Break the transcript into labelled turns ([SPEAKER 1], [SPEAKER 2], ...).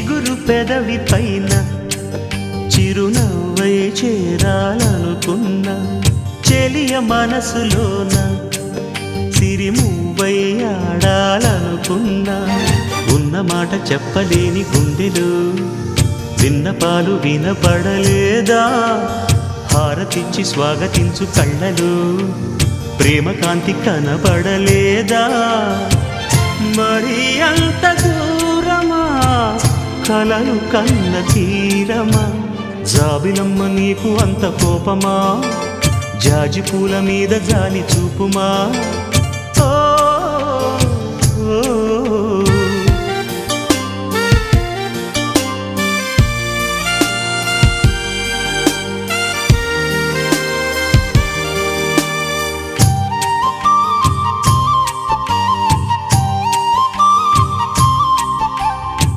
[SPEAKER 1] చిగురు పెదవి పైన చిరునవ్వై చేరాలనుకున్నా చెలియ మనసులోన సిరిమువ్వై ఆడాలనుకున్నా ఉన్న మాట చెప్పలేని గుండెలు విన్నపాలు వినపడలేదా హారతిచ్చి స్వాగతించు కళ్ళలు ప్రేమ కాంతి కనపడలేదా మరి అంత దూరమా కలలు కన్న తీరమా జాబిలమ్మ నీకు అంత కోపమా జాజి పూల మీద జాలి చూపుమా